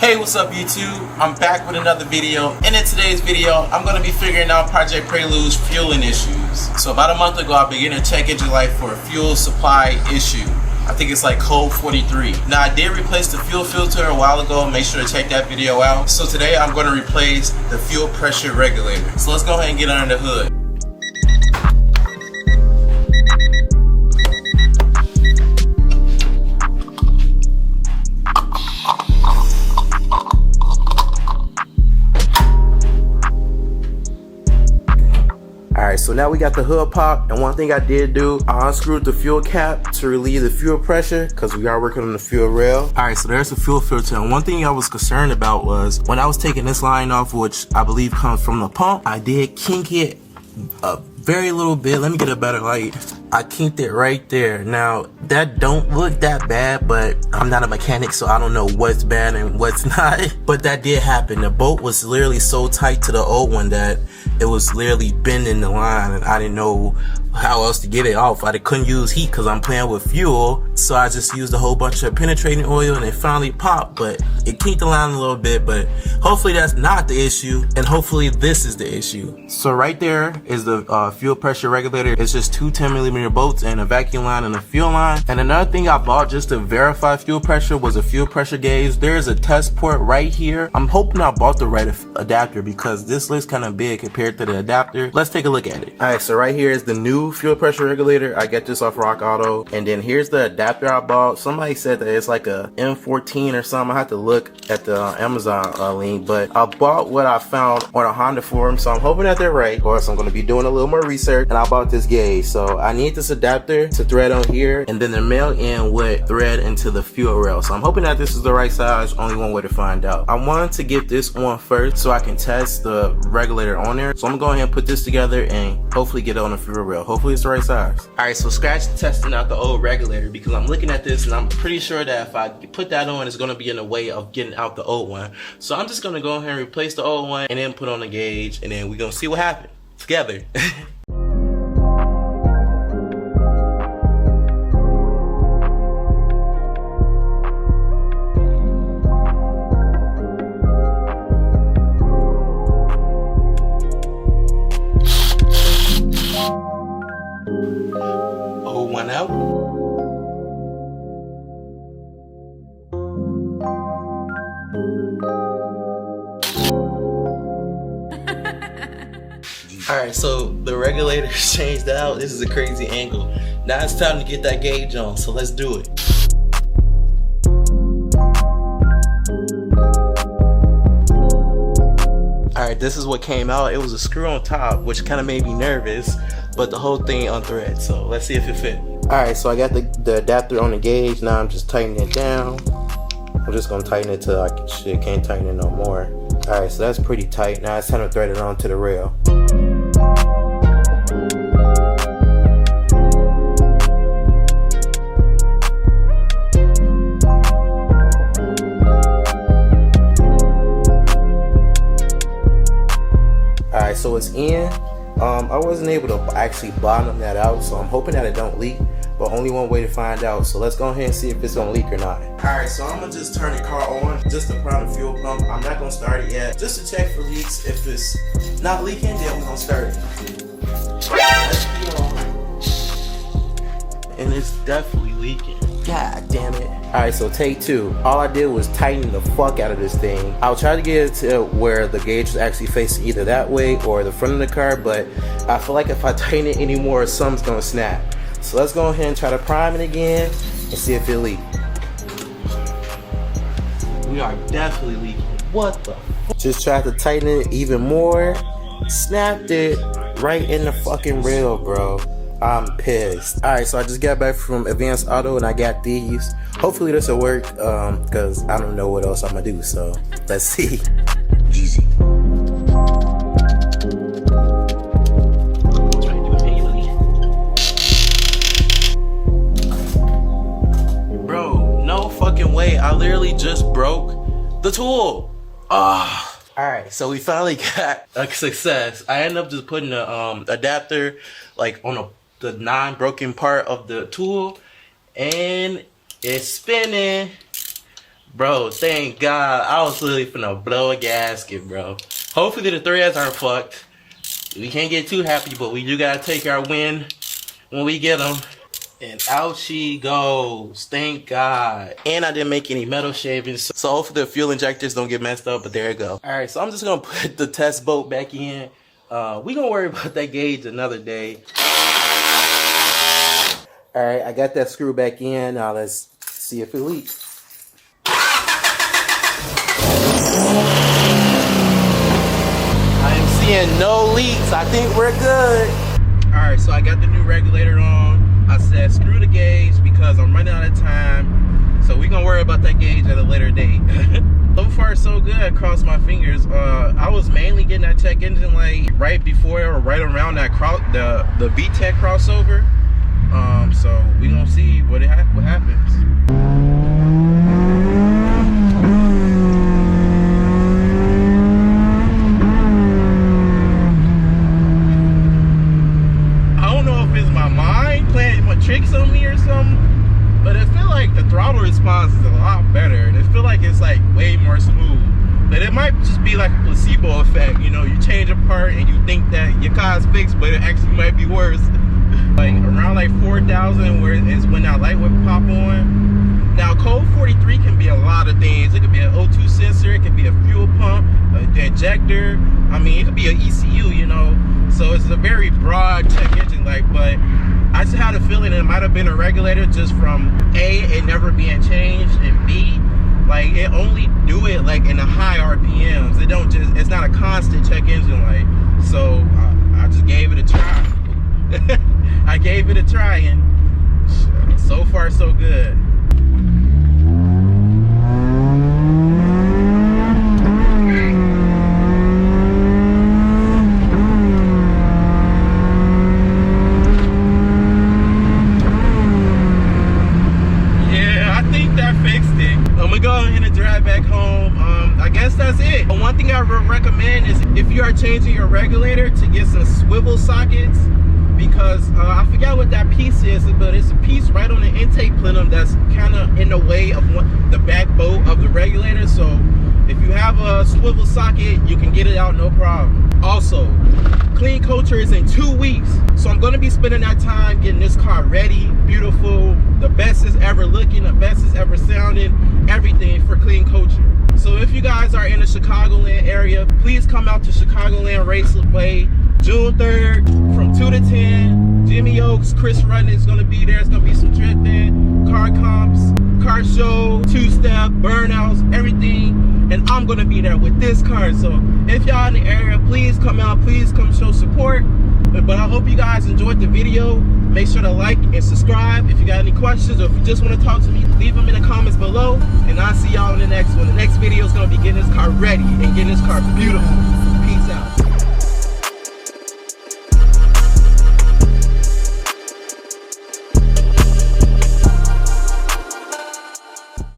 Hey, what's up YouTube? I'm back with another video, and in today's video I'm going to be figuring out Project Prelude's fueling issues. So about a month ago I began to check engine light for a fuel supply issue. I think it's like code 43. Now I did replace the fuel filter a while ago, make sure to check that video out. So today I'm going to replace the fuel pressure regulator. So let's go ahead and get under the hood. Alright, so now we got the hood popped, and one thing I did do, I unscrewed the fuel cap to relieve the fuel pressure because we are working on the fuel rail. Alright, so there's the fuel filter, and one thing I was concerned about was when I was taking this line off, which I believe comes from the pump, I did kink it a very little bit. Let me get a better light. I kinked it right there. Now that don't look that bad, but I'm not a mechanic, so I don't know what's bad and what's not. But that did happen. The bolt was literally so tight to the old one that it was literally bending the line, and I didn't know how else to get it off. I couldn't use heat because I'm playing with fuel, so I just used a whole bunch of penetrating oil and it finally popped. But it kinked the line a little bit, but hopefully that's not the issue, and hopefully this is the issue. So right there is the fuel pressure regulator. It's just two 10mm bolts and a vacuum line and a fuel line. And another thing I bought just to verify fuel pressure was a fuel pressure gauge. There's a test port right here. I'm hoping I bought the right adapter because this looks kind of big compared to the adapter. Let's take a look at it. Alright, so right here is the new fuel pressure regulator. I get this off Rock Auto, and then here's the adapter I bought. Somebody said that it's like a M14 or something. I have to look at the Amazon link, but I bought what I found on a Honda forum, so I'm hoping that they're right. Of course, I'm going to be doing a little more research, and I bought this gauge. So I need this adapter to thread on here, and then the male end would thread into the fuel rail. So I'm hoping that this is the right size. Only one way to find out. I wanted to get this on first so I can test the regulator on there. So I'm going to go ahead and put this together and hopefully get it on the fuel rail. Hopefully it's the right size. Alright, so scratch testing out the old regulator because I'm looking at this and I'm pretty sure that if I put that on, it's going to be in the way of getting out the old one. So I'm just going to go ahead and replace the old one and then put on the gauge, and then we're going to see what happens together. Old one out. Alright, so the regulator changed out. This is a crazy angle. Now it's time to get that gauge on, so let's do it. Alright, this is what came out. It was a screw on top, which kind of made me nervous, but the whole thing unthreaded, so let's see if it fit. Alright, so I got the adapter on the gauge. Now I'm just tightening it down. I'm just gonna tighten it till I can't tighten it no more. Alright, so that's pretty tight. Now it's time to thread it onto the rail. Alright, so it's in. I wasn't able to actually bottom that out, so I'm hoping that it don't leak, but only one way to find out. So let's go ahead and see if it's gonna leak or not. Alright, so I'm gonna just turn the car on just to prime the fuel pump. I'm not gonna start it yet, just to check for leaks. If it's not leaking, then we're gonna start it. Let's be on. And it's definitely leaking. God damn it. Alright, so take two. All I did was tighten the fuck out of this thing. I'll try to get it to where the gauge is actually facing either that way or the front of the car, but I feel like if I tighten it anymore, something's gonna snap. So let's go ahead and try to prime it again and see if it leaks. We are definitely leaking. What the fuck? Just tried to tighten it even more. Snapped it right in the fucking rail, bro. I'm pissed. Alright, so I just got back from Advanced Auto and I got these. Hopefully this will work, because I don't know what else I'm gonna do, so let's see. Easy. Bro, no fucking way. I literally just broke the tool. Alright, so we finally got a success. I ended up just putting the adapter like on the non-broken part of the tool, and it's spinning. Bro, thank God. I was literally finna blow a gasket, bro. Hopefully the threads aren't fucked. We can't get too happy, but we do gotta take our win when we get them. And out she goes. Thank God. And I didn't make any metal shavings, so hopefully the fuel injectors don't get messed up, but there you go. Alright, so I'm just gonna put the test bolt back in. We gonna worry about that gauge another day. Alright, I got that screw back in. Now let's see if it leaks. I am seeing no leaks. I think we're good. Alright, so I got the new regulator on. I said screw the gauge because I'm running out of time. So we're gonna worry about that gauge at a later date. So far so good, cross my fingers. I was mainly getting that check engine light right before or right around that the VTEC crossover. So we gonna see what happens. Tricks on me or something, but I feel like the throttle response is a lot better, and I feel like it's like way more smooth. But it might just be like a placebo effect, you know, you change a part and you think that your car's fixed, but it actually might be worse. Like around like 4,000 where is when that light would pop on. Now code 43 can be a lot of things. It could be an O2 sensor, it could be a fuel pump, an injector. I mean, it could be an ECU, you know. So it's a very broad check engine light, but I just had a feeling it might have been a regulator just from A, it never being changed, and B, like it only do it like in the high RPMs. It don't just, it's not a constant check engine light. So I just gave it a try. I gave it a try, and so far so good. That's it. But one thing I would recommend is if you are changing your regulator to get some swivel sockets, because I forgot what that piece is, but it's a piece right on the intake plenum that's kind of in the way of the back bolt of the regulator. So if you have a swivel socket, you can get it out no problem. Also, clean culture is in 2 weeks, so I'm going to be spending that time getting this car ready, beautiful, the best it's ever looking, the best it's ever sounding, everything for clean culture. So if you guys are in the Chicagoland area, please come out to Chicagoland Raceway June 3rd from 2 to 10. Jimmy Oaks, Chris Rudden is going to be there. It's going to be some drifting, car comps, car show, two-step, burnouts, everything. And I'm going to be there with this car. So if y'all in the area, please come out. Please come show support. But I hope you guys enjoyed the video. Make sure to like and subscribe. If you got any questions or if you just want to talk to me, leave them in the comments below. And I'll see y'all in the next one. The next video is going to be getting this car ready and getting this car beautiful.